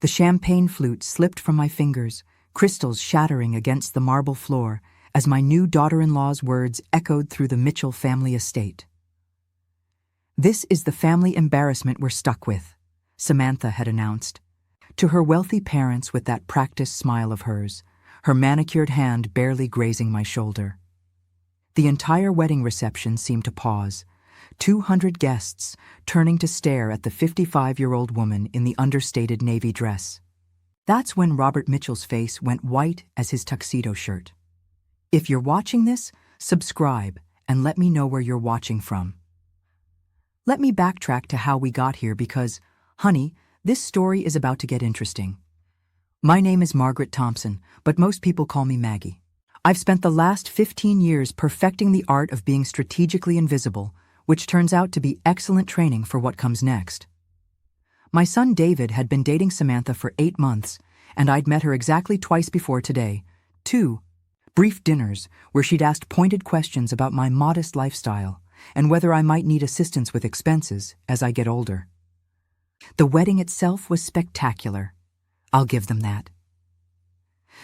The champagne flute slipped from my fingers, crystals shattering against the marble floor as my new daughter-in-law's words echoed through the Mitchell family estate. "This is the family embarrassment we're stuck with," Samantha had announced. To her wealthy parents with that practiced smile of hers, her manicured hand barely grazing my shoulder. The entire wedding reception seemed to pause, 200 guests turning to stare at the 55-year-old woman in the understated navy dress. That's when Robert Mitchell's face went white as his tuxedo shirt. If you're watching this, subscribe and let me know where you're watching from. Let me backtrack to how we got here because, honey, this story is about to get interesting. My name is Margaret Thompson, but most people call me Maggie. I've spent the last 15 years perfecting the art of being strategically invisible, which turns out to be excellent training for what comes next. My son David had been dating Samantha for 8 months, and I'd met her exactly twice before today. 2 brief dinners where she'd asked pointed questions about my modest lifestyle and whether I might need assistance with expenses as I get older. The wedding itself was spectacular. I'll give them that.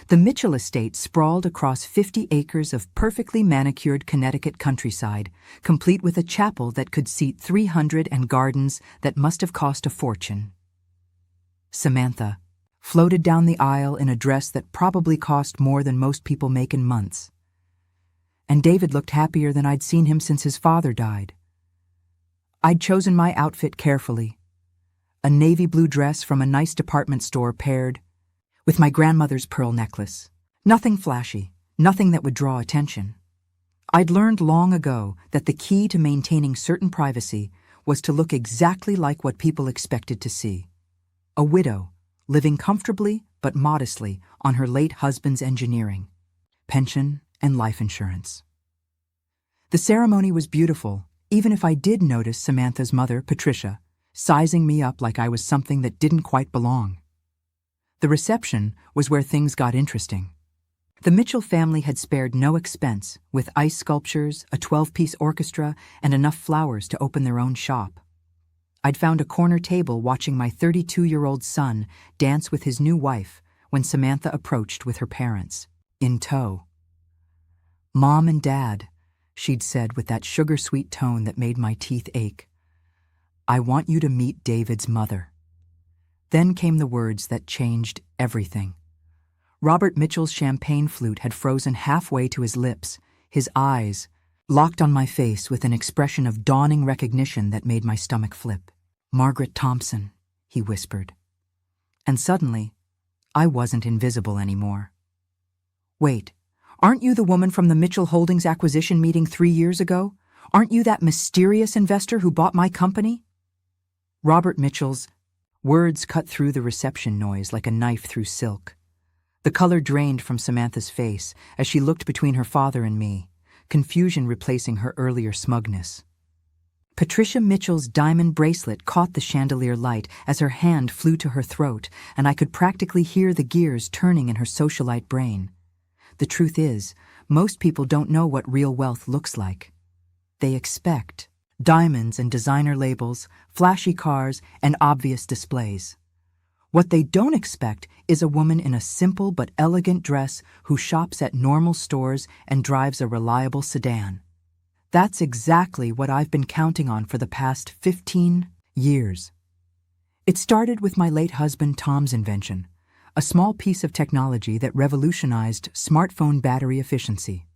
The Mitchell estate sprawled across 50 acres of perfectly manicured Connecticut countryside, complete with a chapel that could seat 300 and gardens that must have cost a fortune. Samantha floated down the aisle in a dress that probably cost more than most people make in months. And David looked happier than I'd seen him since his father died. I'd chosen my outfit carefully. A navy blue dress from a nice department store paired with my grandmother's pearl necklace. Nothing flashy, nothing that would draw attention. I'd learned long ago that the key to maintaining certain privacy was to look exactly like what people expected to see. A widow, living comfortably but modestly on her late husband's engineering, pension, and life insurance. The ceremony was beautiful, even if I did notice Samantha's mother, Patricia, sizing me up like I was something that didn't quite belong. The reception was where things got interesting. The Mitchell family had spared no expense, with ice sculptures, a 12-piece orchestra, and enough flowers to open their own shop. I'd found a corner table watching my 32-year-old son dance with his new wife when Samantha approached with her parents, in tow. "Mom and Dad," she'd said with that sugar-sweet tone that made my teeth ache. "I want you to meet David's mother." Then came the words that changed everything. Robert Mitchell's champagne flute had frozen halfway to his lips, his eyes locked on my face with an expression of dawning recognition that made my stomach flip. "Margaret Thompson," he whispered. And suddenly, I wasn't invisible anymore. "Wait, aren't you the woman from the Mitchell Holdings acquisition meeting 3 years ago? Aren't you that mysterious investor who bought my company?" Robert Mitchell's words cut through the reception noise like a knife through silk. The color drained from Samantha's face as she looked between her father and me, confusion replacing her earlier smugness. Patricia Mitchell's diamond bracelet caught the chandelier light as her hand flew to her throat, and I could practically hear the gears turning in her socialite brain. The truth is, most people don't know what real wealth looks like. They expect diamonds and designer labels, flashy cars, and obvious displays. What they don't expect is a woman in a simple but elegant dress who shops at normal stores and drives a reliable sedan. That's exactly what I've been counting on for the past 15 years. It started with my late husband Tom's invention, a small piece of technology that revolutionized smartphone battery efficiency.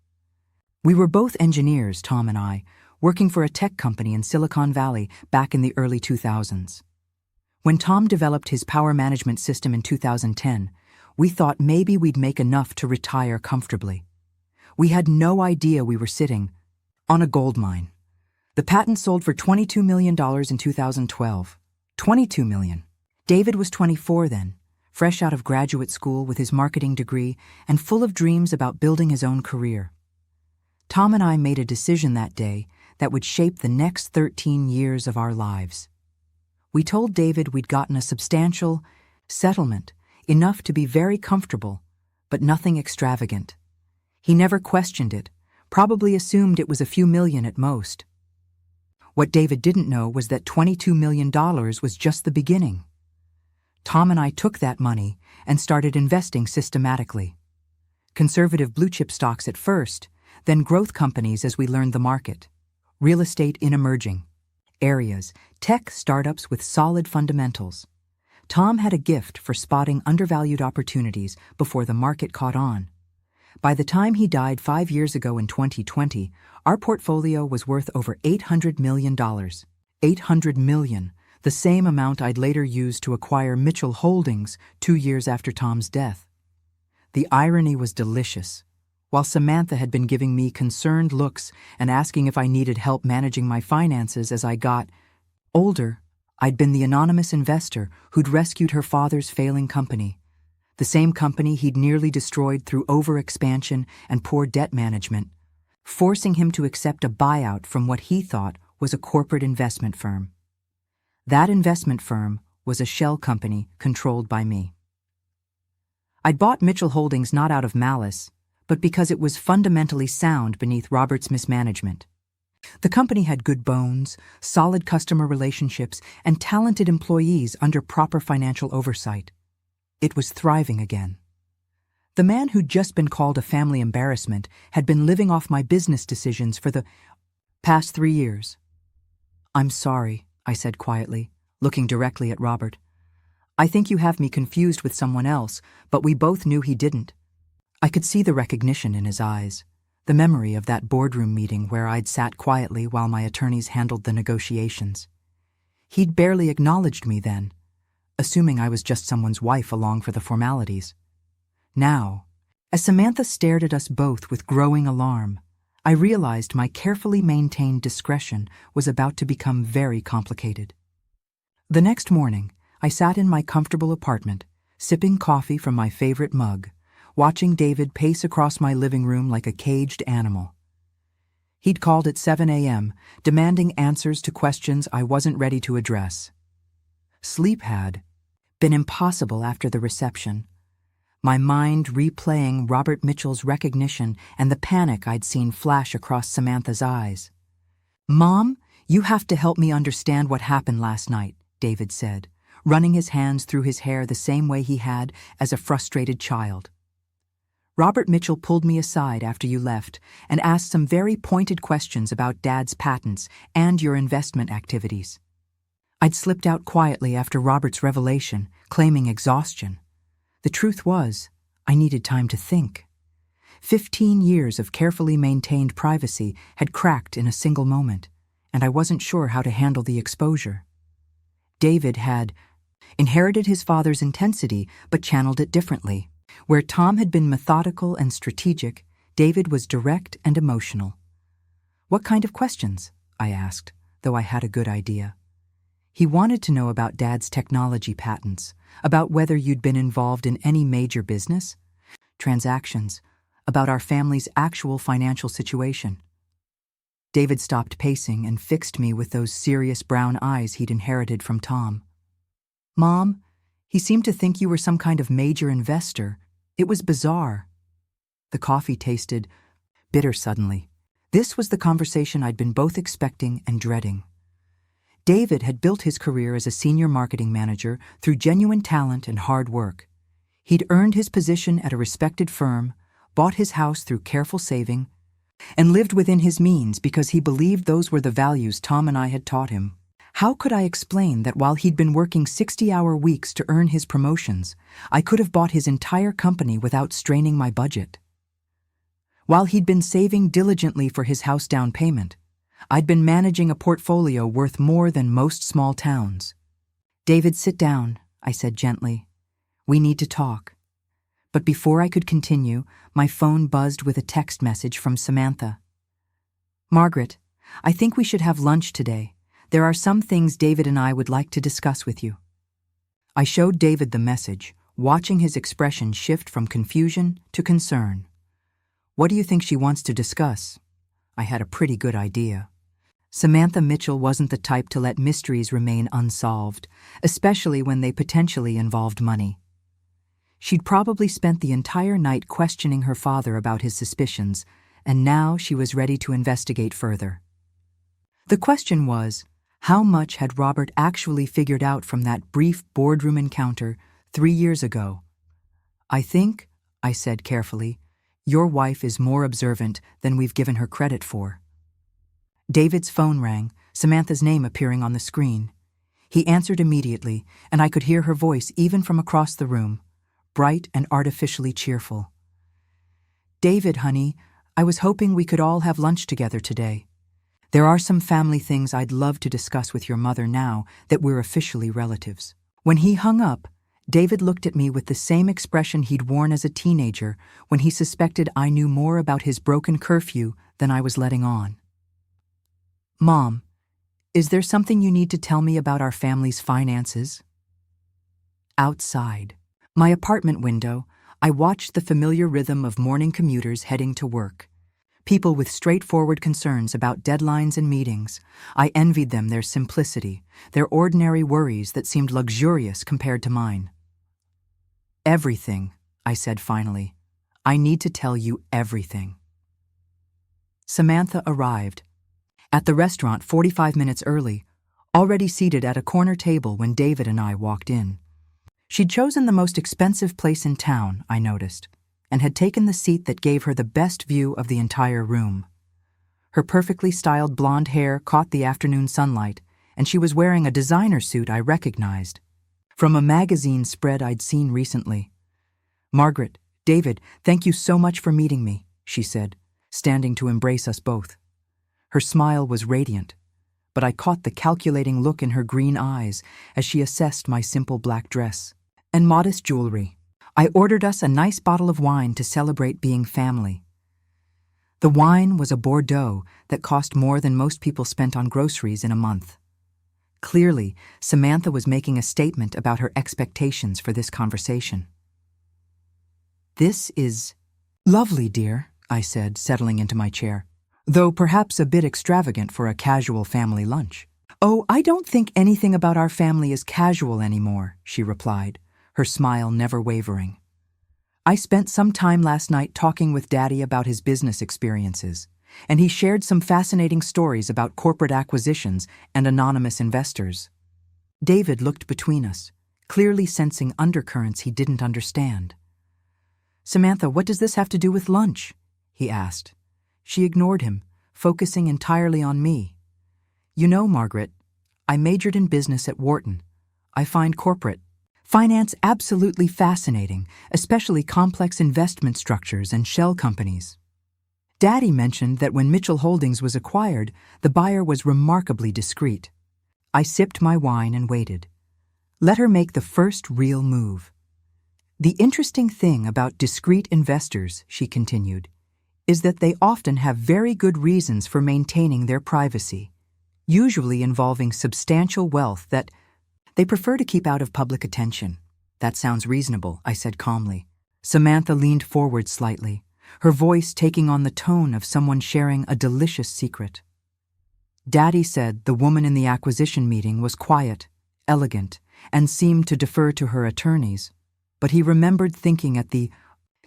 We were both engineers, Tom and I, working for a tech company in Silicon Valley back in the early 2000s. When Tom developed his power management system in 2010, we thought maybe we'd make enough to retire comfortably. We had no idea we were sitting on a gold mine. The patent sold for $22 million in 2012. $22 million. David was 24 then, fresh out of graduate school with his marketing degree and full of dreams about building his own career. Tom and I made a decision that day that would shape the next 13 years of our lives. We told David we'd gotten a substantial settlement, enough to be very comfortable, but nothing extravagant. He never questioned it, probably assumed it was a few million at most. What David didn't know was that $22 million was just the beginning. Tom and I took that money and started investing systematically. Conservative blue-chip stocks at first, then growth companies as we learned the market. Real estate in emerging areas, tech startups with solid fundamentals. Tom had a gift for spotting undervalued opportunities before the market caught on. By the time he died 5 years ago in 2020, our portfolio was worth over $800 million. $800 million, the same amount I'd later use to acquire Mitchell Holdings 2 years after Tom's death. The irony was delicious. While Samantha had been giving me concerned looks and asking if I needed help managing my finances as I got older, I'd been the anonymous investor who'd rescued her father's failing company, the same company he'd nearly destroyed through overexpansion and poor debt management, forcing him to accept a buyout from what he thought was a corporate investment firm. That investment firm was a shell company controlled by me. I'd bought Mitchell Holdings not out of malice, but because it was fundamentally sound beneath Robert's mismanagement. The company had good bones, solid customer relationships, and talented employees under proper financial oversight. It was thriving again. The man who'd just been called a family embarrassment had been living off my business decisions for the past 3 years. "I'm sorry," I said quietly, looking directly at Robert. "I think you have me confused with someone else, but we both knew he didn't." I could see the recognition in his eyes, the memory of that boardroom meeting where I'd sat quietly while my attorneys handled the negotiations. He'd barely acknowledged me then, assuming I was just someone's wife along for the formalities. Now, as Samantha stared at us both with growing alarm, I realized my carefully maintained discretion was about to become very complicated. The next morning, I sat in my comfortable apartment, sipping coffee from my favorite mug, watching David pace across my living room like a caged animal. He'd called at 7 a.m., demanding answers to questions I wasn't ready to address. Sleep had been impossible after the reception, my mind replaying Robert Mitchell's recognition and the panic I'd seen flash across Samantha's eyes. "Mom, you have to help me understand what happened last night," David said, running his hands through his hair the same way he had as a frustrated child. "Robert Mitchell pulled me aside after you left and asked some very pointed questions about Dad's patents and your investment activities." I'd slipped out quietly after Robert's revelation, claiming exhaustion. The truth was, I needed time to think. 15 years of carefully maintained privacy had cracked in a single moment, and I wasn't sure how to handle the exposure. David had inherited his father's intensity but channeled it differently. Where Tom had been methodical and strategic, David was direct and emotional. "What kind of questions?" I asked, though I had a good idea. He wanted to know about Dad's technology patents, about whether you'd been involved in any major business transactions, about our family's actual financial situation. David stopped pacing and fixed me with those serious brown eyes he'd inherited from Tom. "Mom, he seemed to think you were some kind of major investor. It was bizarre." The coffee tasted bitter suddenly. This was the conversation I'd been both expecting and dreading. David had built his career as a senior marketing manager through genuine talent and hard work. He'd earned his position at a respected firm, bought his house through careful saving, and lived within his means because he believed those were the values Tom and I had taught him. How could I explain that while he'd been working 60-hour weeks to earn his promotions, I could have bought his entire company without straining my budget? While he'd been saving diligently for his house down payment, I'd been managing a portfolio worth more than most small towns. "David, sit down," I said gently. "We need to talk." But before I could continue, my phone buzzed with a text message from Samantha. "Margaret, I think we should have lunch today. There are some things David and I would like to discuss with you." I showed David the message, watching his expression shift from confusion to concern. "What do you think she wants to discuss?" I had a pretty good idea. Samantha Mitchell wasn't the type to let mysteries remain unsolved, especially when they potentially involved money. She'd probably spent the entire night questioning her father about his suspicions, and now she was ready to investigate further. The question was, How much had Robert actually figured out from that brief boardroom encounter 3 years ago? "I think," I said carefully, "your wife is more observant than we've given her credit for." David's phone rang, Samantha's name appearing on the screen. He answered immediately, and I could hear her voice even from across the room, bright and artificially cheerful. "David, honey, I was hoping we could all have lunch together today. There are some family things I'd love to discuss with your mother now that we're officially relatives." When he hung up, David looked at me with the same expression he'd worn as a teenager when he suspected I knew more about his broken curfew than I was letting on. "Mom, is there something you need to tell me about our family's finances?" Outside my apartment window, I watched the familiar rhythm of morning commuters heading to work. People with straightforward concerns about deadlines and meetings. I envied them their simplicity, their ordinary worries that seemed luxurious compared to mine. "Everything," I said finally. "I need to tell you everything." Samantha arrived at the restaurant 45 minutes early, already seated at a corner table when David and I walked in. She'd chosen the most expensive place in town, I noticed, and had taken the seat that gave her the best view of the entire room. Her perfectly styled blonde hair caught the afternoon sunlight, and she was wearing a designer suit I recognized from a magazine spread I'd seen recently. "Margaret, David, thank you so much for meeting me," she said, standing to embrace us both. Her smile was radiant, but I caught the calculating look in her green eyes as she assessed my simple black dress and modest jewelry. I ordered us a nice bottle of wine to celebrate being family. The wine was a Bordeaux that cost more than most people spent on groceries in a month. Clearly, Samantha was making a statement about her expectations for this conversation. "This is lovely, dear," I said, settling into my chair, "though perhaps a bit extravagant for a casual family lunch." "Oh, I don't think anything about our family is casual anymore," she replied, her smile never wavering. "I spent some time last night talking with Daddy about his business experiences, and he shared some fascinating stories about corporate acquisitions and anonymous investors." David looked between us, clearly sensing undercurrents he didn't understand. "Samantha, what does this have to do with lunch?" he asked. She ignored him, focusing entirely on me. "You know, Margaret, I majored in business at Wharton. I find corporate finance absolutely fascinating, especially complex investment structures and shell companies. Daddy mentioned that when Mitchell Holdings was acquired, the buyer was remarkably discreet." I sipped my wine and waited. Let her make the first real move. "The interesting thing about discreet investors," she continued, "is that they often have very good reasons for maintaining their privacy, usually involving substantial wealth that they prefer to keep out of public attention." "That sounds reasonable," I said calmly. Samantha leaned forward slightly, her voice taking on the tone of someone sharing a delicious secret. "Daddy said the woman in the acquisition meeting was quiet, elegant, and seemed to defer to her attorneys, but he remembered thinking at the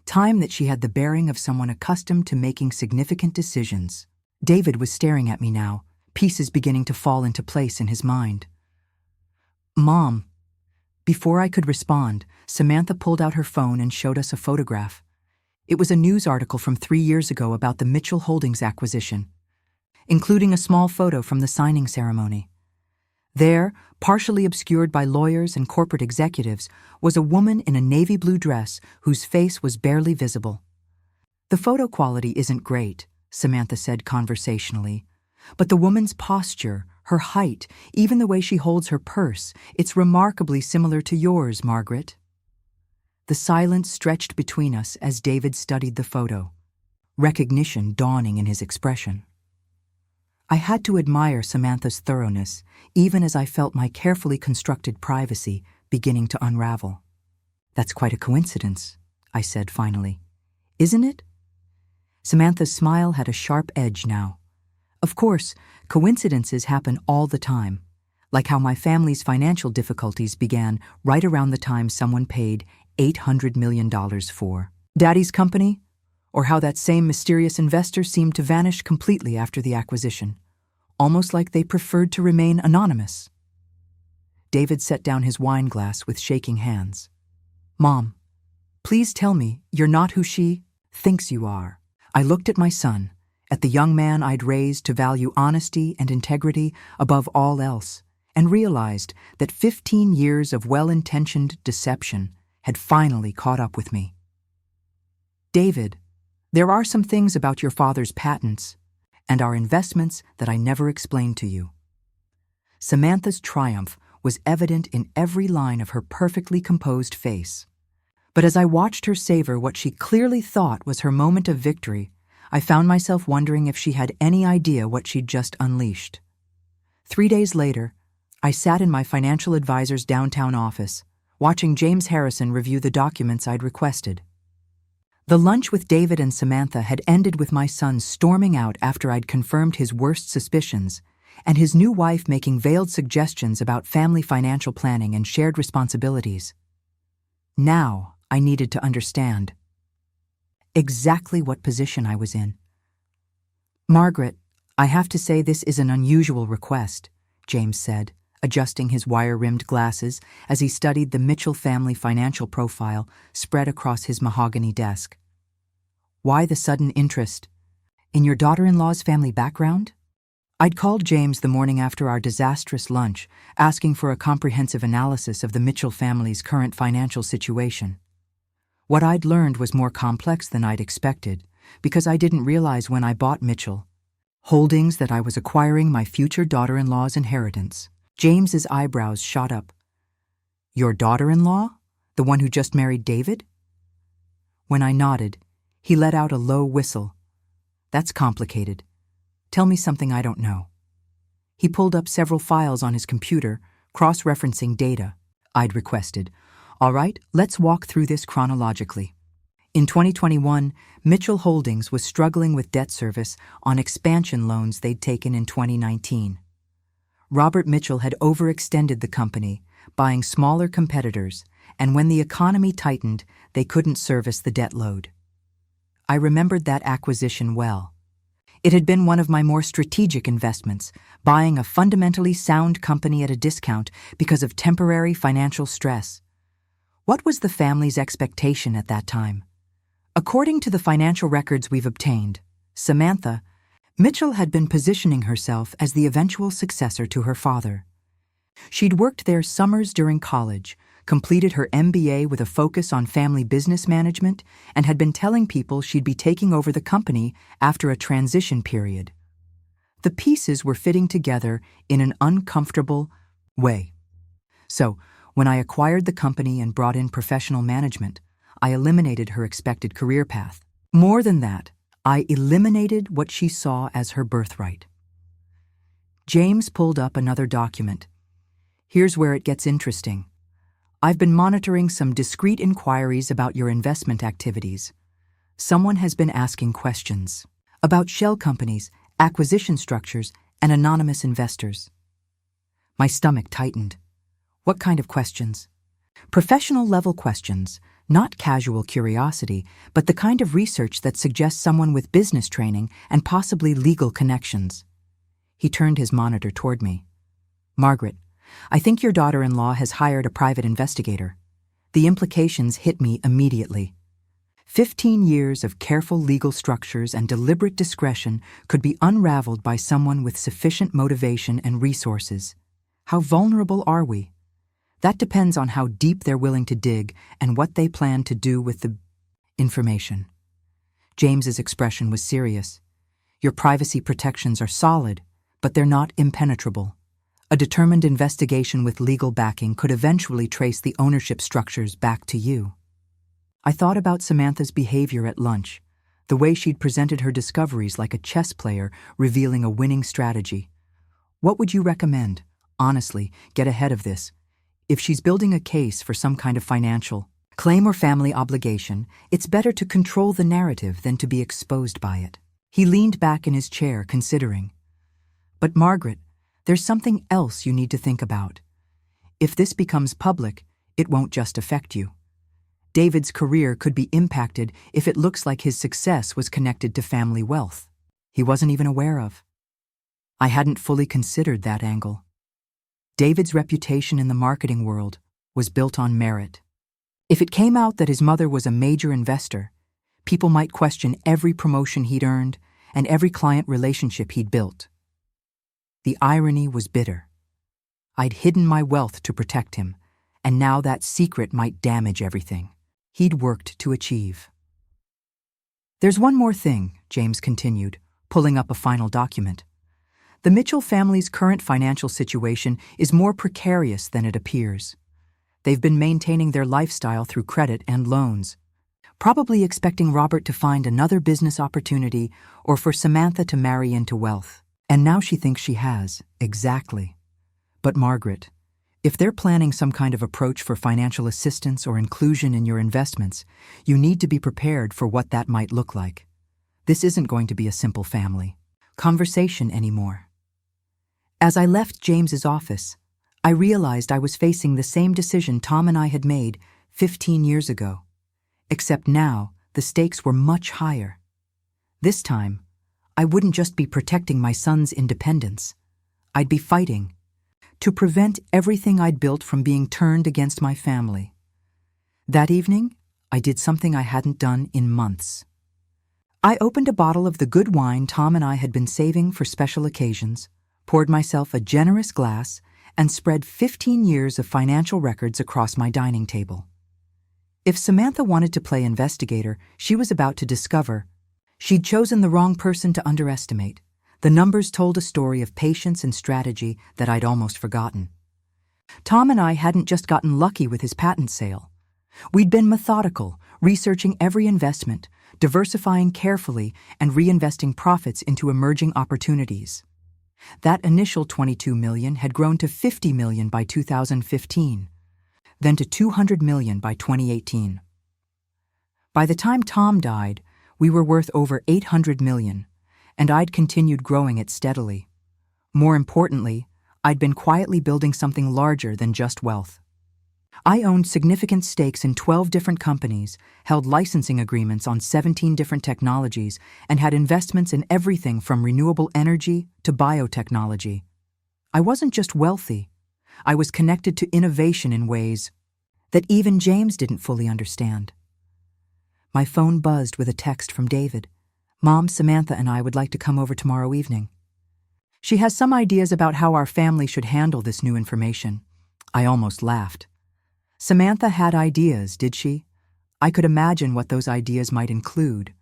time that she had the bearing of someone accustomed to making significant decisions." David was staring at me now, pieces beginning to fall into place in his mind. "Mom." Before I could respond, Samantha pulled out her phone and showed us a photograph. It was a news article from 3 years ago about the Mitchell Holdings acquisition, including a small photo from the signing ceremony. There, partially obscured by lawyers and corporate executives, was a woman in a navy blue dress whose face was barely visible. "The photo quality isn't great," Samantha said conversationally, "but the woman's posture, her height, even the way she holds her purse, it's remarkably similar to yours, Margaret." The silence stretched between us as David studied the photo, recognition dawning in his expression. I had to admire Samantha's thoroughness, even as I felt my carefully constructed privacy beginning to unravel. "That's quite a coincidence," I said finally. "Isn't it?" Samantha's smile had a sharp edge now. "Of course, coincidences happen all the time, like how my family's financial difficulties began right around the time someone paid $800 million for Daddy's company, or how that same mysterious investor seemed to vanish completely after the acquisition. almost like they preferred to remain anonymous. David set down his wine glass with shaking hands. "Mom, please tell me you're not who she thinks you are." I looked at my son, at the young man I'd raised to value honesty and integrity above all else, and realized that 15 years of well-intentioned deception had finally caught up with me. "David, there are some things about your father's patents and our investments that I never explained to you." Samantha's triumph was evident in every line of her perfectly composed face. But as I watched her savor what she clearly thought was her moment of victory, I found myself wondering if she had any idea what she'd just unleashed. 3 days later, I sat in my financial advisor's downtown office, watching James Harrison review the documents I'd requested. The lunch with David and Samantha had ended with my son storming out after I'd confirmed his worst suspicions, and his new wife making veiled suggestions about family financial planning and shared responsibilities. Now I needed to understand exactly what position I was in. "Margaret, I have to say this is an unusual request," James said, adjusting his wire-rimmed glasses as he studied the Mitchell family financial profile spread across his mahogany desk. "Why the sudden interest? In your daughter-in-law's family background?" I'd called James the morning after our disastrous lunch, asking for a comprehensive analysis of the Mitchell family's current financial situation. What I'd learned was more complex than I'd expected, because I didn't realize when I bought Mitchell holdings that I was acquiring my future daughter-in-law's inheritance. James's eyebrows shot up. "Your daughter-in-law? The one who just married David?" When I nodded, he let out a low whistle. "That's complicated. Tell me something I don't know." He pulled up several files on his computer, cross-referencing data. I'd requested, "All right, let's walk through this chronologically." In 2021, Mitchell Holdings was struggling with debt service on expansion loans they'd taken in 2019. Robert Mitchell had overextended the company, buying smaller competitors, and when the economy tightened, they couldn't service the debt load. I remembered that acquisition well. It had been one of my more strategic investments, buying a fundamentally sound company at a discount because of temporary financial stress. What was the family's expectation at that time? According to the financial records we've obtained, Samantha, Mitchell had been positioning herself as the eventual successor to her father. She'd worked there summers during college, completed her MBA with a focus on family business management, and had been telling people she'd be taking over the company after a transition period. The pieces were fitting together in an uncomfortable way. So, when I acquired the company and brought in professional management, I eliminated her expected career path. More than that, I eliminated what she saw as her birthright. James pulled up another document. Here's where it gets interesting. "I've been monitoring some discreet inquiries about your investment activities. Someone has been asking questions about shell companies, acquisition structures, and anonymous investors." My stomach tightened. What kind of questions? Professional-level questions, not casual curiosity, but the kind of research that suggests someone with business training and possibly legal connections. He turned his monitor toward me. "Margaret, I think your daughter-in-law has hired a private investigator." The implications hit me immediately. 15 years of careful legal structures and deliberate discretion could be unraveled by someone with sufficient motivation and resources. How vulnerable are we? That depends on how deep they're willing to dig and what they plan to do with the information. James's expression was serious. "Your privacy protections are solid, but they're not impenetrable. A determined investigation with legal backing could eventually trace the ownership structures back to you." I thought about Samantha's behavior at lunch, the way she'd presented her discoveries like a chess player revealing a winning strategy. What would you recommend? Honestly, get ahead of this. If she's building a case for some kind of financial claim or family obligation, it's better to control the narrative than to be exposed by it. He leaned back in his chair, considering. "But Margaret, there's something else you need to think about. If this becomes public, it won't just affect you. David's career could be impacted if it looks like his success was connected to family wealth he wasn't even aware of." I hadn't fully considered that angle. David's reputation in the marketing world was built on merit. If it came out that his mother was a major investor, people might question every promotion he'd earned and every client relationship he'd built. The irony was bitter. I'd hidden my wealth to protect him, and now that secret might damage everything he'd worked to achieve. There's one more thing, James continued, pulling up a final document. The Mitchell family's current financial situation is more precarious than it appears. They've been maintaining their lifestyle through credit and loans, probably expecting Robert to find another business opportunity or for Samantha to marry into wealth. And now she thinks she has, exactly. But Margaret, if they're planning some kind of approach for financial assistance or inclusion in your investments, you need to be prepared for what that might look like. This isn't going to be a simple family conversation anymore. As I left James's office, I realized I was facing the same decision Tom and I had made 15 years ago. Except now, the stakes were much higher. This time, I wouldn't just be protecting my son's independence. I'd be fighting to prevent everything I'd built from being turned against my family. That evening, I did something I hadn't done in months. I opened a bottle of the good wine Tom and I had been saving for special occasions, poured myself a generous glass, and spread 15 years of financial records across my dining table. If Samantha wanted to play investigator, she was about to discover she'd chosen the wrong person to underestimate. The numbers told a story of patience and strategy that I'd almost forgotten. Tom and I hadn't just gotten lucky with his patent sale. We'd been methodical, researching every investment, diversifying carefully, and reinvesting profits into emerging opportunities. That initial $22 million had grown to $50 million by 2015, then to $200 million by 2018. By the time Tom died, we were worth over $800 million, and I'd continued growing it steadily. More importantly, I'd been quietly building something larger than just wealth. I owned significant stakes in 12 different companies, held licensing agreements on 17 different technologies, and had investments in everything from renewable energy to biotechnology. I wasn't just wealthy. I was connected to innovation in ways that even James didn't fully understand. My phone buzzed with a text from David. Mom, Samantha and I would like to come over tomorrow evening. She has some ideas about how our family should handle this new information. I almost laughed. Samantha had ideas, did she? I could imagine what those ideas might include.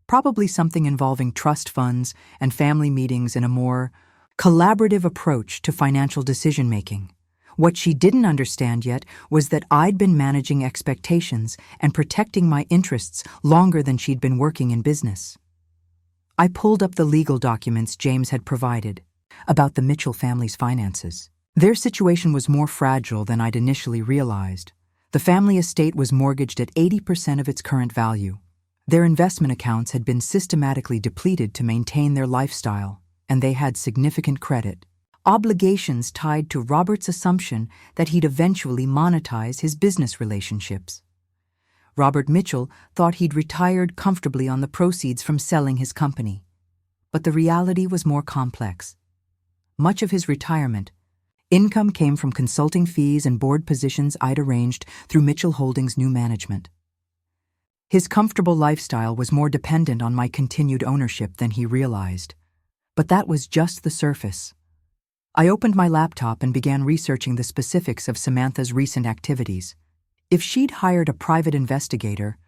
Probably something involving trust funds and family meetings and a more collaborative approach to financial decision-making. What she didn't understand yet was that I'd been managing expectations and protecting my interests longer than she'd been working in business. I pulled up the legal documents James had provided about the Mitchell family's finances. Their situation was more fragile than I'd initially realized. The family estate was mortgaged at 80% of its current value. Their investment accounts had been systematically depleted to maintain their lifestyle, and they had significant credit obligations tied to Robert's assumption that he'd eventually monetize his business relationships. Robert Mitchell thought he'd retired comfortably on the proceeds from selling his company. But the reality was more complex. Much of his retirement income came from consulting fees and board positions I'd arranged through Mitchell Holdings' new management. His comfortable lifestyle was more dependent on my continued ownership than he realized. But that was just the surface. I opened my laptop and began researching the specifics of Samantha's recent activities. If she'd hired a private investigator,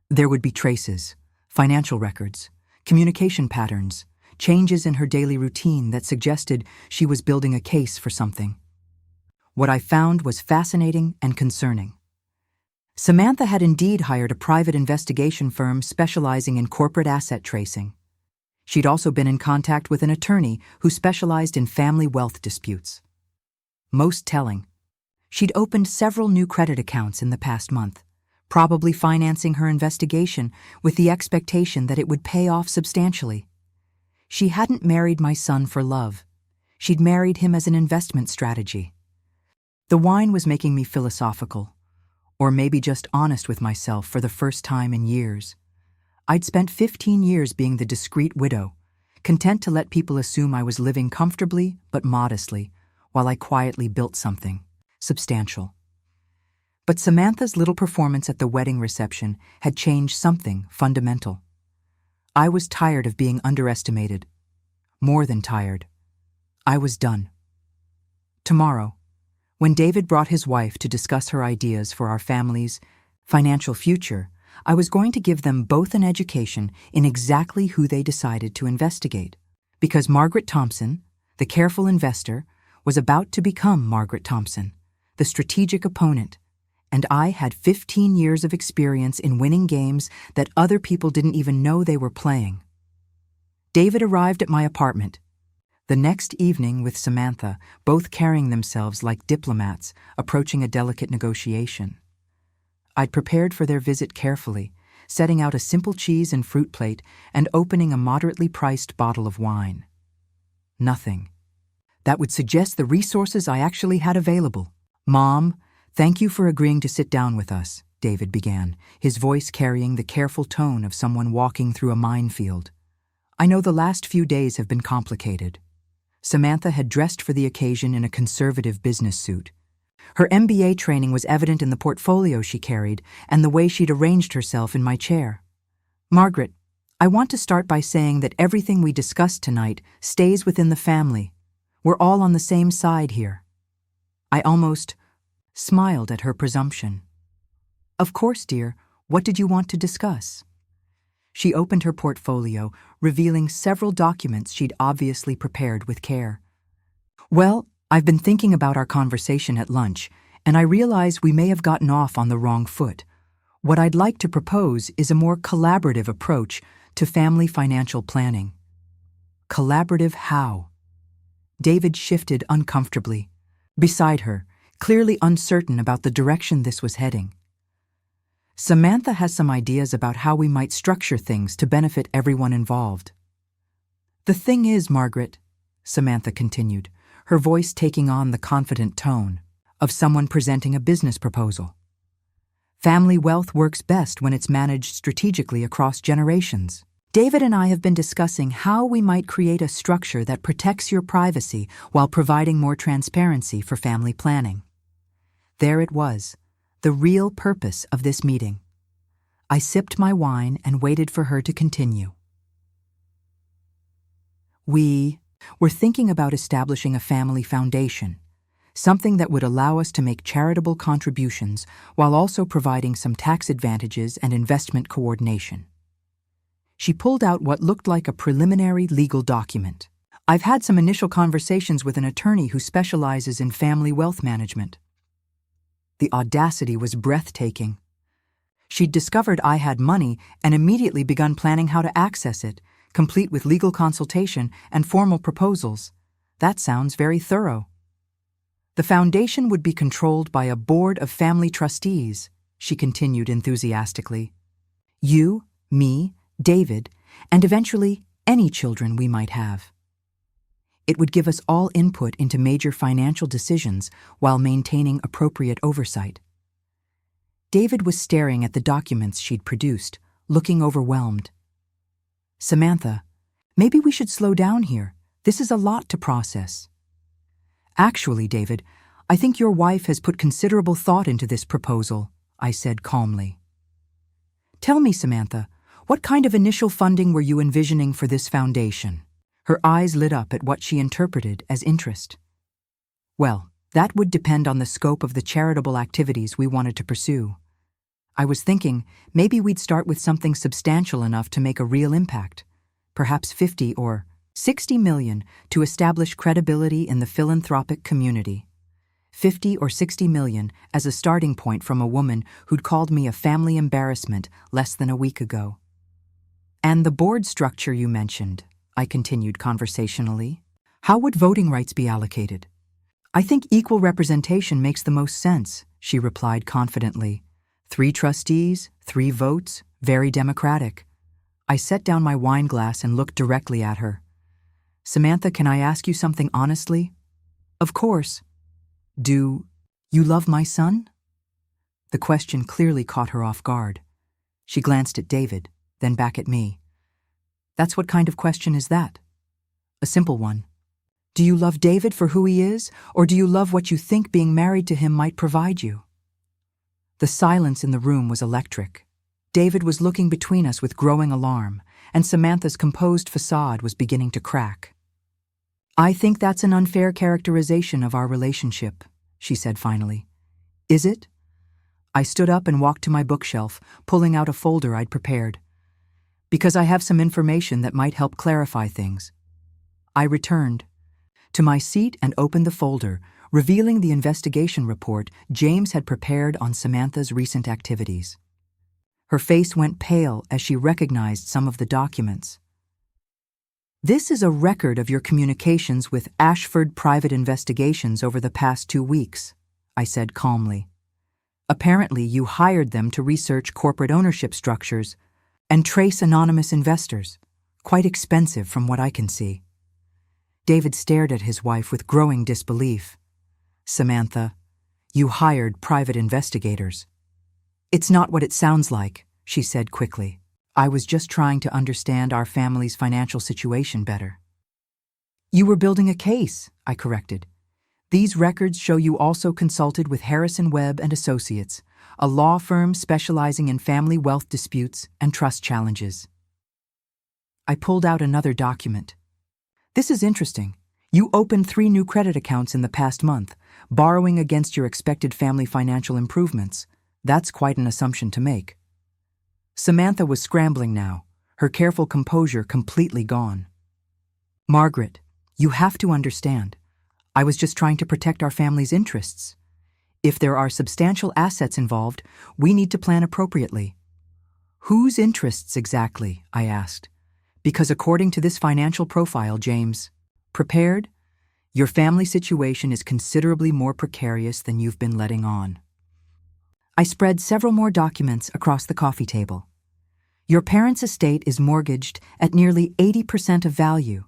there would be traces, financial records, communication patterns, changes in her daily routine that suggested she was building a case for something. What I found was fascinating and concerning. Samantha had indeed hired a private investigation firm specializing in corporate asset tracing. She'd also been in contact with an attorney who specialized in family wealth disputes. Most telling, she'd opened several new credit accounts in the past month, probably financing her investigation with the expectation that it would pay off substantially. She hadn't married my son for love. She'd married him as an investment strategy. The wine was making me philosophical, or maybe just honest with myself for the first time in years. I'd spent 15 years being the discreet widow, content to let people assume I was living comfortably but modestly, while I quietly built something substantial. But Samantha's little performance at the wedding reception had changed something fundamental. I was tired of being underestimated. More than tired. I was done. Tomorrow, when David brought his wife to discuss her ideas for our family's financial future, I was going to give them both an education in exactly who they decided to investigate. Because Margaret Thompson, the careful investor, was about to become Margaret Thompson, the strategic opponent, and I had 15 years of experience in winning games that other people didn't even know they were playing. David arrived at my apartment the next evening with Samantha, both carrying themselves like diplomats approaching a delicate negotiation. I'd prepared for their visit carefully, setting out a simple cheese and fruit plate and opening a moderately priced bottle of wine. Nothing. That would suggest the resources I actually had available. "Mom, thank you for agreeing to sit down with us," David began, his voice carrying the careful tone of someone walking through a minefield. "I know the last few days have been complicated." Samantha had dressed for the occasion in a conservative business suit. Her MBA training was evident in the portfolio she carried and the way she'd arranged herself in my chair. "Margaret, I want to start by saying that everything we discussed tonight stays within the family. We're all on the same side here." I almost smiled at her presumption. "Of course, dear. What did you want to discuss?" She opened her portfolio, revealing several documents she'd obviously prepared with care. "Well, I've been thinking about our conversation at lunch, and I realize we may have gotten off on the wrong foot. What I'd like to propose is a more collaborative approach to family financial planning." "Collaborative how?" David shifted uncomfortably, beside her, clearly uncertain about the direction this was heading. "Samantha has some ideas about how we might structure things to benefit everyone involved." "The thing is, Margaret," Samantha continued, her voice taking on the confident tone of someone presenting a business proposal, "family wealth works best when it's managed strategically across generations. David and I have been discussing how we might create a structure that protects your privacy while providing more transparency for family planning." There it was, the real purpose of this meeting. I sipped my wine and waited for her to continue. "We were thinking about establishing a family foundation, something that would allow us to make charitable contributions while also providing some tax advantages and investment coordination." She pulled out what looked like a preliminary legal document. "I've had some initial conversations with an attorney who specializes in family wealth management." The audacity was breathtaking. She'd discovered I had money and immediately begun planning how to access it, complete with legal consultation and formal proposals. That sounds very thorough. "The foundation would be controlled by a board of family trustees," she continued enthusiastically. "You, me, David, and eventually any children we might have. It would give us all input into major financial decisions while maintaining appropriate oversight." David was staring at the documents she'd produced, looking overwhelmed. "Samantha, maybe we should slow down here. This is a lot to process." "Actually, David, I think your wife has put considerable thought into this proposal," I said calmly. "Tell me, Samantha, what kind of initial funding were you envisioning for this foundation?" Her eyes lit up at what she interpreted as interest. "Well, that would depend on the scope of the charitable activities we wanted to pursue. I was thinking maybe we'd start with something substantial enough to make a real impact, perhaps 50 or 60 million to establish credibility in the philanthropic community. 50 or 60 million as a starting point from a woman who'd called me a family embarrassment less than a week ago." "And the board structure you mentioned," I continued conversationally. "How would voting rights be allocated?" "I think equal representation makes the most sense," she replied confidently. 3 trustees, 3 votes, very democratic." I set down my wine glass and looked directly at her. "Samantha, can I ask you something honestly?" "Of course." "Do you love my son?" The question clearly caught her off guard. She glanced at David, then back at me. "That's what kind of question is that?" A simple one. Do you love David for who he is, or do you love what you think being married to him might provide you? The silence in the room was electric. David was looking between us with growing alarm, and Samantha's composed facade was beginning to crack. I think that's an unfair characterization of our relationship, she said finally. Is it? I stood up and walked to my bookshelf, pulling out a folder I'd prepared. Because I have some information that might help clarify things. I returned to my seat and opened the folder, revealing the investigation report James had prepared on Samantha's recent activities. Her face went pale as she recognized some of the documents. This is a record of your communications with Ashford Private Investigations over the past 2 weeks, I said calmly. Apparently, you hired them to research corporate ownership structures and trace anonymous investors. Quite expensive from what I can see. David stared at his wife with growing disbelief. Samantha, you hired private investigators. It's not what it sounds like, she said quickly. I was just trying to understand our family's financial situation better. You were building a case, I corrected. These records show you also consulted with Harrison Webb and Associates, a law firm specializing in family wealth disputes and trust challenges. I pulled out another document. This is interesting. You opened 3 new credit accounts in the past month, borrowing against your expected family financial improvements. That's quite an assumption to make. Samantha was scrambling now, her careful composure completely gone. Margaret, you have to understand. I was just trying to protect our family's interests. If there are substantial assets involved, we need to plan appropriately. Whose interests exactly? I asked. Because according to this financial profile, James, prepared? Your family situation is considerably more precarious than you've been letting on. I spread several more documents across the coffee table. Your parents' estate is mortgaged at nearly 80% of value.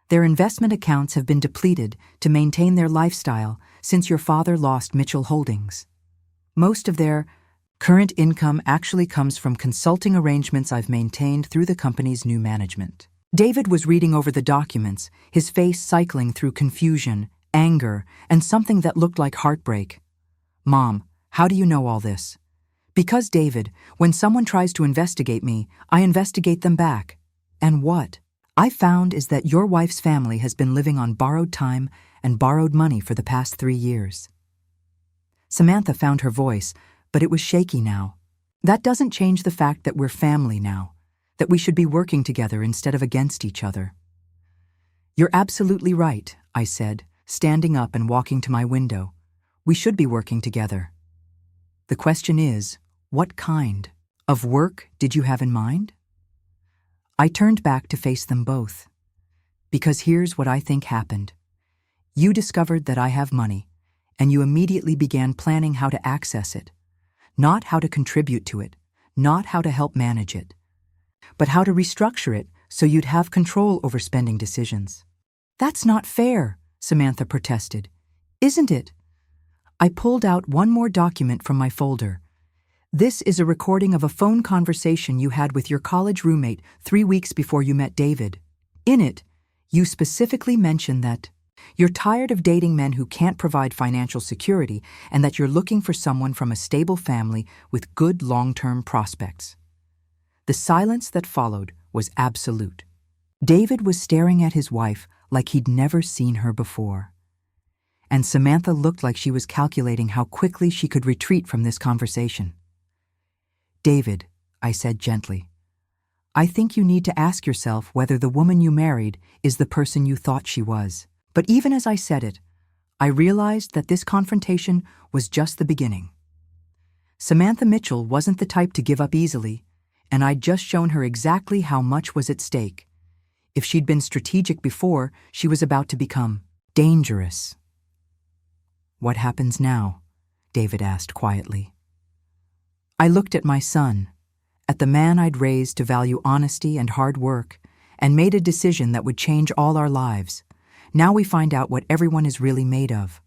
Their investment accounts have been depleted to maintain their lifestyle since your father lost Mitchell Holdings. Most of their current income actually comes from consulting arrangements I've maintained through the company's new management. David was reading over the documents, his face cycling through confusion, anger, and something that looked like heartbreak. Mom, how do you know all this? Because, David, when someone tries to investigate me, I investigate them back. And what I found is that your wife's family has been living on borrowed time and borrowed money for the past 3 years. Samantha found her voice, but it was shaky now. That doesn't change the fact that we're family now, that we should be working together instead of against each other. You're absolutely right, I said, standing up and walking to my window. We should be working together. The question is, what kind of work did you have in mind? I turned back to face them both. Because here's what I think happened. You discovered that I have money, and you immediately began planning how to access it. Not how to contribute to it, not how to help manage it, but how to restructure it so you'd have control over spending decisions. That's not fair, Samantha protested. Isn't it? I pulled out one more document from my folder. This is a recording of a phone conversation you had with your college roommate 3 weeks before you met David. In it, you specifically mentioned that you're tired of dating men who can't provide financial security and that you're looking for someone from a stable family with good long-term prospects. The silence that followed was absolute. David was staring at his wife like he'd never seen her before. And Samantha looked like she was calculating how quickly she could retreat from this conversation. David, I said gently, I think you need to ask yourself whether the woman you married is the person you thought she was. But even as I said it, I realized that this confrontation was just the beginning. Samantha Mitchell wasn't the type to give up easily, and I'd just shown her exactly how much was at stake. If she'd been strategic before, she was about to become dangerous. What happens now? David asked quietly. I looked at my son, at the man I'd raised to value honesty and hard work, and made a decision that would change all our lives. Now we find out what everyone is really made of.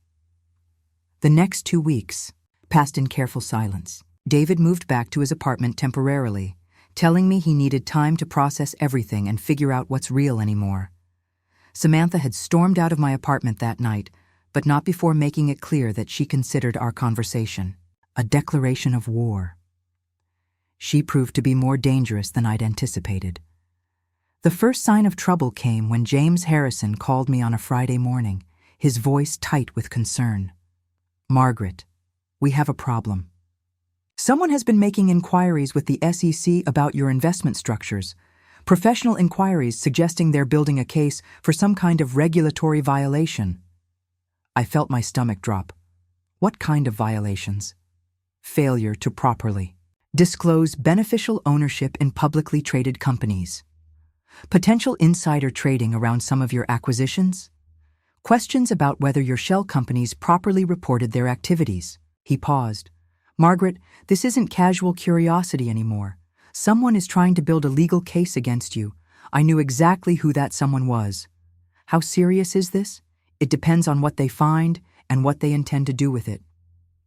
The next 2 weeks passed in careful silence. David moved back to his apartment temporarily, telling me he needed time to process everything and figure out what's real anymore. Samantha had stormed out of my apartment that night, but not before making it clear that she considered our conversation a declaration of war. She proved to be more dangerous than I'd anticipated. The first sign of trouble came when James Harrison called me on a Friday morning, his voice tight with concern. "Margaret, we have a problem. Someone has been making inquiries with the SEC about your investment structures, professional inquiries suggesting they're building a case for some kind of regulatory violation." I felt my stomach drop. What kind of violations? Failure to properly disclose beneficial ownership in publicly traded companies. Potential insider trading around some of your acquisitions? Questions about whether your shell companies properly reported their activities. He paused. "Margaret, this isn't casual curiosity anymore. Someone is trying to build a legal case against you. I knew exactly who that someone was. How serious is this? It depends on what they find and what they intend to do with it.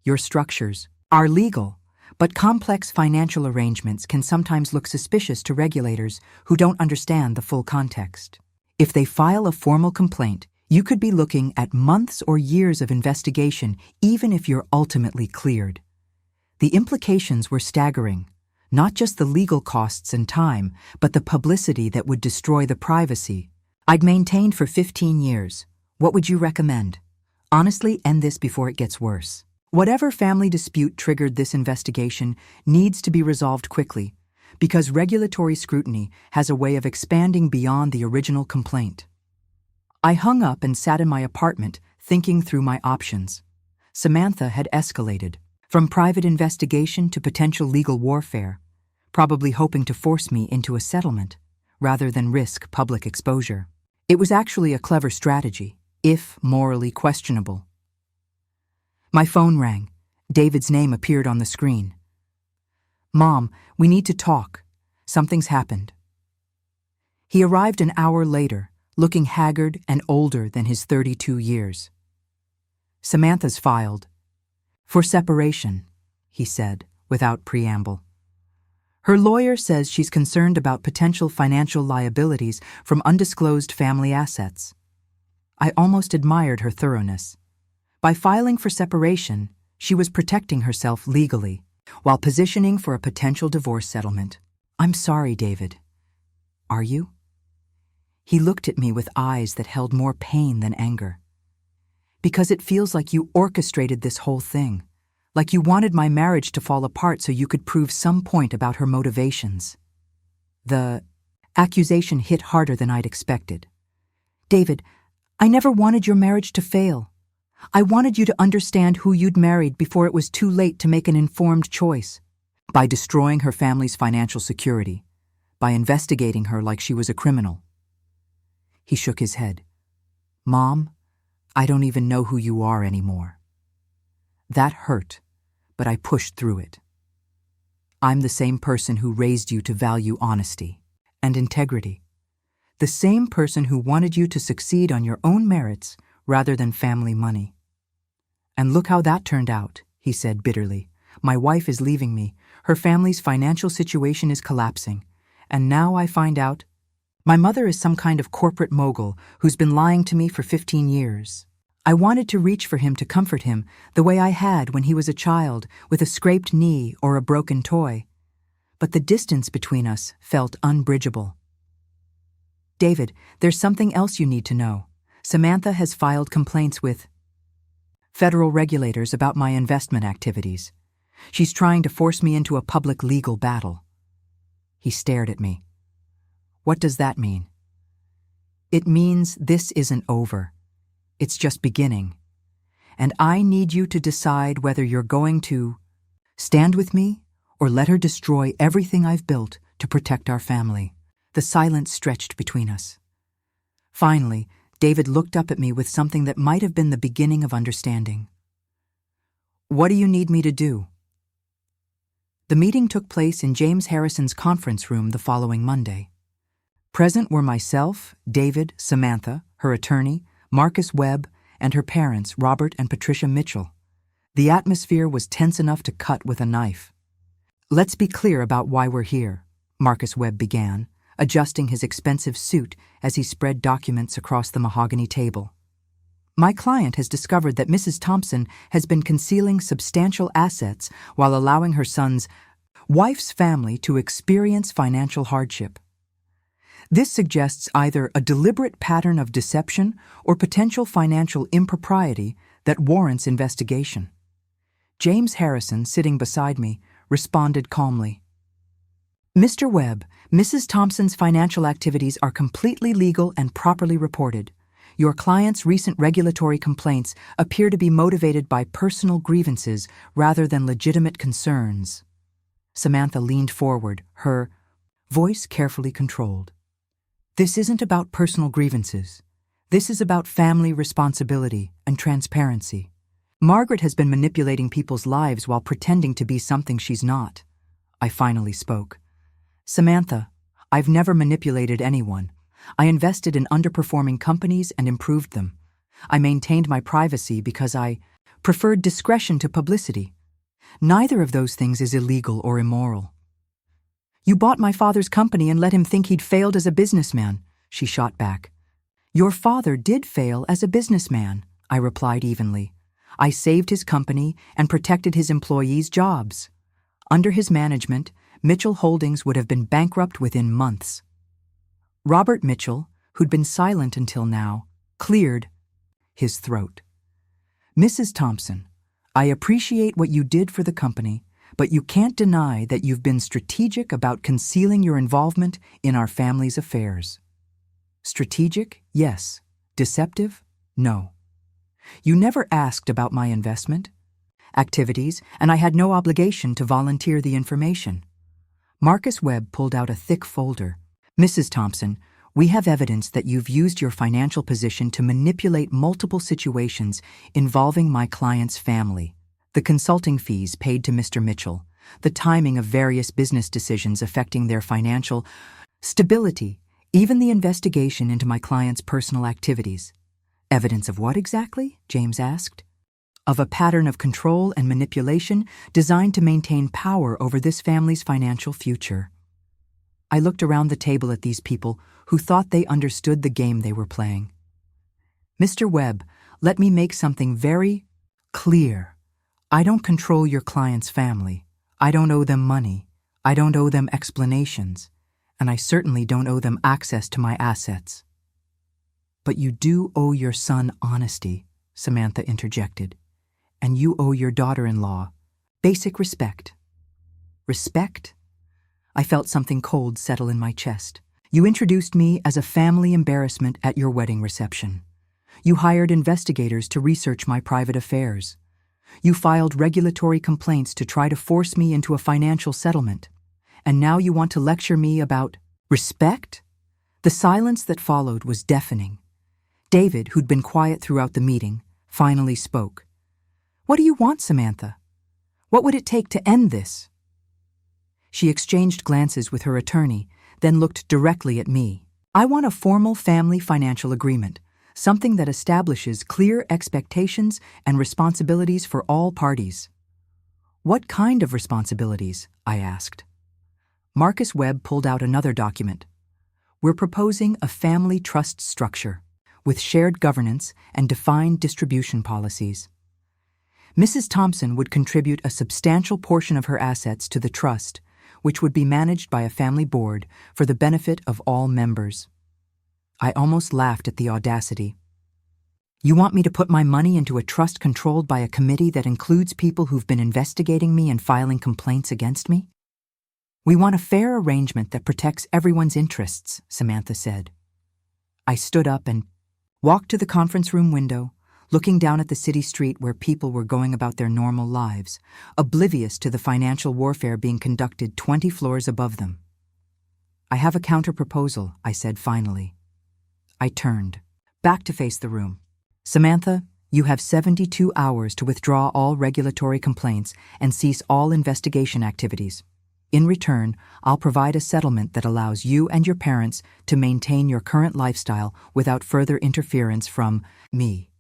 Your structures are legal, but complex financial arrangements can sometimes look suspicious to regulators who don't understand the full context. If they file a formal complaint, you could be looking at months or years of investigation, even if you're ultimately cleared." The implications were staggering. Not just the legal costs and time, but the publicity that would destroy the privacy I'd maintained for 15 years. What would you recommend? Honestly, end this before it gets worse. Whatever family dispute triggered this investigation needs to be resolved quickly, because regulatory scrutiny has a way of expanding beyond the original complaint. I hung up and sat in my apartment, thinking through my options. Samantha had escalated, from private investigation to potential legal warfare, probably hoping to force me into a settlement, rather than risk public exposure. It was actually a clever strategy, if morally questionable. My phone rang. David's name appeared on the screen. "Mom, we need to talk. Something's happened." He arrived an hour later, looking haggard and older than his 32 years. "Samantha's filed for separation," he said, without preamble. "Her lawyer says she's concerned about potential financial liabilities from undisclosed family assets." I almost admired her thoroughness. By filing for separation, she was protecting herself legally, while positioning for a potential divorce settlement. "I'm sorry, David." "Are you?" He looked at me with eyes that held more pain than anger. "Because it feels like you orchestrated this whole thing, like you wanted my marriage to fall apart so you could prove some point about her motivations." The accusation hit harder than I'd expected. "David, I never wanted your marriage to fail. I wanted you to understand who you'd married before it was too late to make an informed choice. By destroying her family's financial security, by investigating her like she was a criminal." He shook his head. "Mom, I don't even know who you are anymore." That hurt, but I pushed through it. "I'm the same person who raised you to value honesty and integrity. The same person who wanted you to succeed on your own merits rather than family money. And look how that turned out," he said bitterly. "My wife is leaving me, her family's financial situation is collapsing, and now I find out my mother is some kind of corporate mogul who's been lying to me for 15 years. I wanted to reach for him to comfort him the way I had when he was a child with a scraped knee or a broken toy. But the distance between us felt unbridgeable." "David, there's something else you need to know. Samantha has filed complaints with federal regulators about my investment activities. She's trying to force me into a public legal battle." He stared at me. "What does that mean?" "It means this isn't over. It's just beginning. And I need you to decide whether you're going to stand with me or let her destroy everything I've built to protect our family." The silence stretched between us. Finally, David looked up at me with something that might have been the beginning of understanding. "What do you need me to do?" The meeting took place in James Harrison's conference room the following Monday. Present were myself, David, Samantha, her attorney, Marcus Webb, and her parents, Robert and Patricia Mitchell. The atmosphere was tense enough to cut with a knife. "Let's be clear about why we're here," Marcus Webb began, adjusting his expensive suit as he spread documents across the mahogany table. My client has discovered that Mrs. Thompson has been concealing substantial assets while allowing her son's wife's family to experience financial hardship. This suggests either a deliberate pattern of deception or potential financial impropriety that warrants investigation. James Harrison, sitting beside me, responded calmly. Mr. Webb, Mrs. Thompson's financial activities are completely legal and properly reported. Your client's recent regulatory complaints appear to be motivated by personal grievances rather than legitimate concerns. Samantha leaned forward, her voice carefully controlled. This isn't about personal grievances. This is about family responsibility and transparency. Margaret has been manipulating people's lives while pretending to be something she's not. I finally spoke. Samantha, I've never manipulated anyone. I invested in underperforming companies and improved them. I maintained my privacy because I preferred discretion to publicity. Neither of those things is illegal or immoral. You bought my father's company and let him think he'd failed as a businessman, she shot back. Your father did fail as a businessman, I replied evenly. I saved his company and protected his employees' jobs. Under his management, Mitchell Holdings would have been bankrupt within months. Robert Mitchell, who'd been silent until now, cleared his throat. Mrs. Thompson, I appreciate what you did for the company, but you can't deny that you've been strategic about concealing your involvement in our family's affairs. Strategic, yes. Deceptive, no. You never asked about my investment, activities, and I had no obligation to volunteer the information. Marcus Webb pulled out a thick folder. Mrs. Thompson, we have evidence that you've used your financial position to manipulate multiple situations involving my client's family. The consulting fees paid to Mr. Mitchell, the timing of various business decisions affecting their financial stability, even the investigation into my client's personal activities. Evidence of what exactly? James asked. Of a pattern of control and manipulation designed to maintain power over this family's financial future. I looked around the table at these people who thought they understood the game they were playing. Mr. Webb, let me make something very clear. I don't control your client's family. I don't owe them money. I don't owe them explanations. And I certainly don't owe them access to my assets. But you do owe your son honesty, Samantha interjected. And you owe your daughter-in-law basic respect. Respect? I felt something cold settle in my chest. You introduced me as a family embarrassment at your wedding reception. You hired investigators to research my private affairs. You filed regulatory complaints to try to force me into a financial settlement. And now you want to lecture me about respect? The silence that followed was deafening. David, who'd been quiet throughout the meeting, finally spoke. What do you want, Samantha? What would it take to end this? She exchanged glances with her attorney, then looked directly at me. I want a formal family financial agreement. Something that establishes clear expectations and responsibilities for all parties. What kind of responsibilities? I asked. Marcus Webb pulled out another document. We're proposing a family trust structure with shared governance and defined distribution policies. Mrs. Thompson would contribute a substantial portion of her assets to the trust, which would be managed by a family board for the benefit of all members. I almost laughed at the audacity. You want me to put my money into a trust controlled by a committee that includes people who've been investigating me and filing complaints against me? We want a fair arrangement that protects everyone's interests, Samantha said. I stood up and walked to the conference room window, looking down at the city street where people were going about their normal lives, oblivious to the financial warfare being conducted 20 floors above them. I have a counter-proposal, I said finally. I turned, back to face the room. Samantha, you have 72 hours to withdraw all regulatory complaints and cease all investigation activities. In return, I'll provide a settlement that allows you and your parents to maintain your current lifestyle without further interference from me.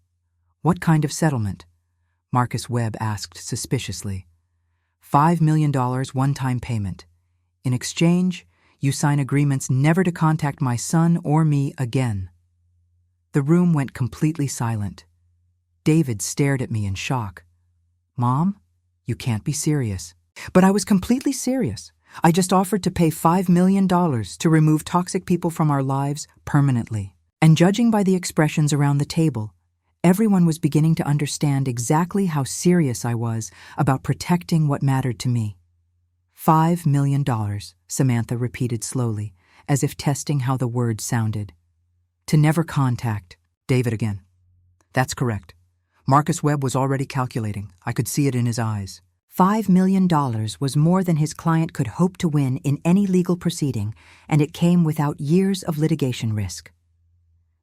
What kind of settlement? Marcus Webb asked suspiciously. $5 million one-time payment. In exchange, You sign agreements never to contact my son or me again." The room went completely silent. David stared at me in shock. "Mom, you can't be serious." But I was completely serious. I just offered to pay $5 million to remove toxic people from our lives permanently. And judging by the expressions around the table, everyone was beginning to understand exactly how serious I was about protecting what mattered to me. $5 million, Samantha repeated slowly, as if testing how the words sounded. To never contact David again. That's correct. Marcus Webb was already calculating. I could see it in his eyes. $5 million was more than his client could hope to win in any legal proceeding, and it came without years of litigation risk.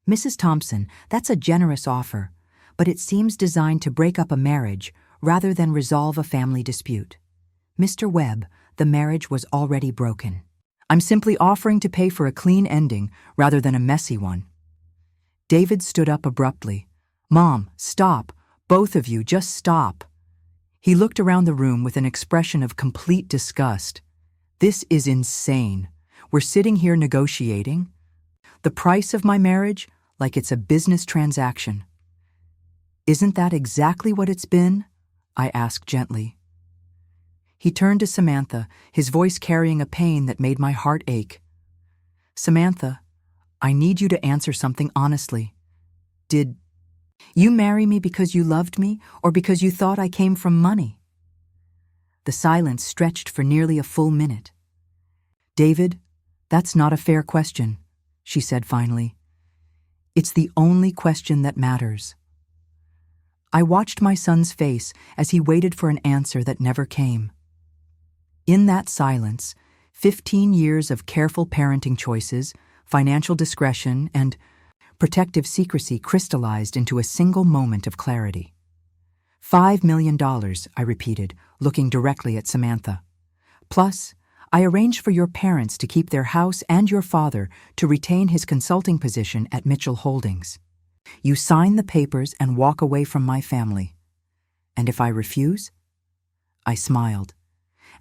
Mrs. Thompson, that's a generous offer, but it seems designed to break up a marriage rather than resolve a family dispute. Mr. Webb, the marriage was already broken. I'm simply offering to pay for a clean ending rather than a messy one. David stood up abruptly. "Mom, stop. Both of you, just stop." He looked around the room with an expression of complete disgust. "This is insane. We're sitting here negotiating the price of my marriage like it's a business transaction." "Isn't that exactly what it's been?" I asked gently. He turned to Samantha, his voice carrying a pain that made my heart ache. "Samantha, I need you to answer something honestly. Did you marry me because you loved me or because you thought I came from money?" The silence stretched for nearly a full minute. "David, that's not a fair question," she said finally. "It's the only question that matters." I watched my son's face as he waited for an answer that never came. In that silence, 15 years of careful parenting choices, financial discretion, and protective secrecy crystallized into a single moment of clarity. $5 million, I repeated, looking directly at Samantha. Plus, I arranged for your parents to keep their house and your father to retain his consulting position at Mitchell Holdings. You sign the papers and walk away from my family. And if I refuse? I smiled.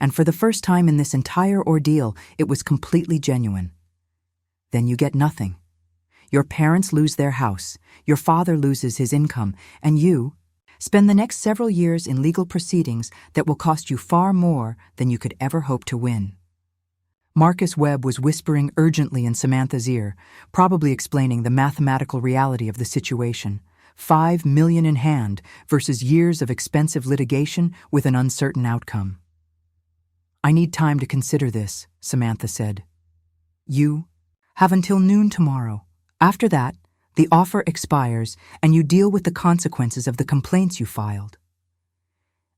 And for the first time in this entire ordeal, it was completely genuine. Then you get nothing. Your parents lose their house, your father loses his income, and you spend the next several years in legal proceedings that will cost you far more than you could ever hope to win. Marcus Webb was whispering urgently in Samantha's ear, probably explaining the mathematical reality of the situation. $5 million in hand versus years of expensive litigation with an uncertain outcome. "I need time to consider this," Samantha said. "You have until noon tomorrow. After that, the offer expires and you deal with the consequences of the complaints you filed."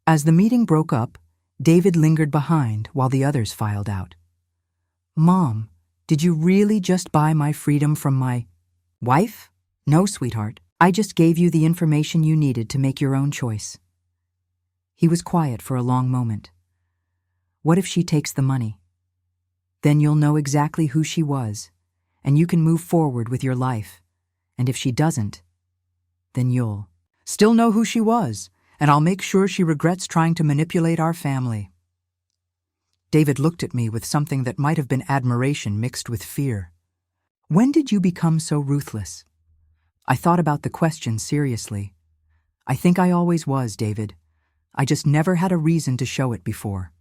As the meeting broke up, David lingered behind while the others filed out. "Mom, did you really just buy my freedom from my wife?" "No, sweetheart. I just gave you the information you needed to make your own choice." He was quiet for a long moment. "What if she takes the money? Then you'll know exactly who she was, and you can move forward with your life. And if she doesn't, then you'll still know who she was, and I'll make sure she regrets trying to manipulate our family." David looked at me with something that might have been admiration mixed with fear. "When did you become so ruthless?" I thought about the question seriously. "I think I always was, David. I just never had a reason to show it before."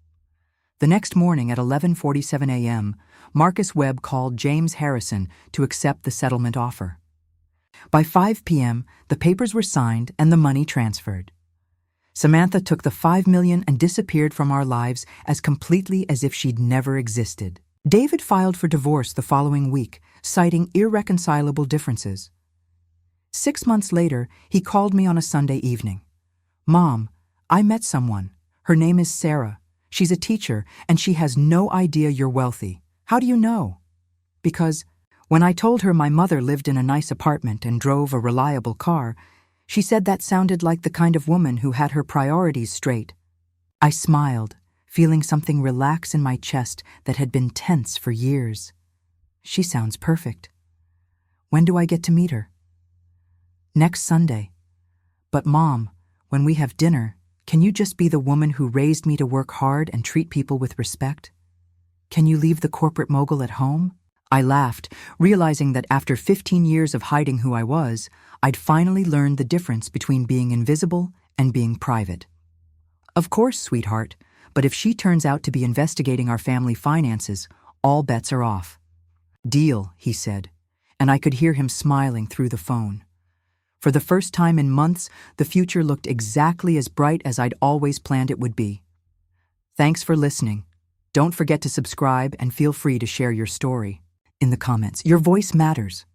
The next morning at 11:47 a.m., Marcus Webb called James Harrison to accept the settlement offer. By 5 p.m., the papers were signed and the money transferred. Samantha took the $5 million and disappeared from our lives as completely as if she'd never existed. David filed for divorce the following week, citing irreconcilable differences. 6 months later, he called me on a Sunday evening. "Mom, I met someone. Her name is Sarah. She's a teacher, and she has no idea you're wealthy. How do you know?" "Because when I told her my mother lived in a nice apartment and drove a reliable car, she said that sounded like the kind of woman who had her priorities straight." I smiled, feeling something relax in my chest that had been tense for years. "She sounds perfect. When do I get to meet her?" "Next Sunday. But Mom, when we have dinner, can you just be the woman who raised me to work hard and treat people with respect?" Can you leave the corporate mogul at home? I laughed, realizing that after 15 years of hiding who I was, I'd finally learned the difference between being invisible and being private. Of course, sweetheart, but if she turns out to be investigating our family finances, all bets are off. Deal, he said, and I could hear him smiling through the phone. For the first time in months, the future looked exactly as bright as I'd always planned it would be. Thanks for listening. Don't forget to subscribe and feel free to share your story in the comments. Your voice matters.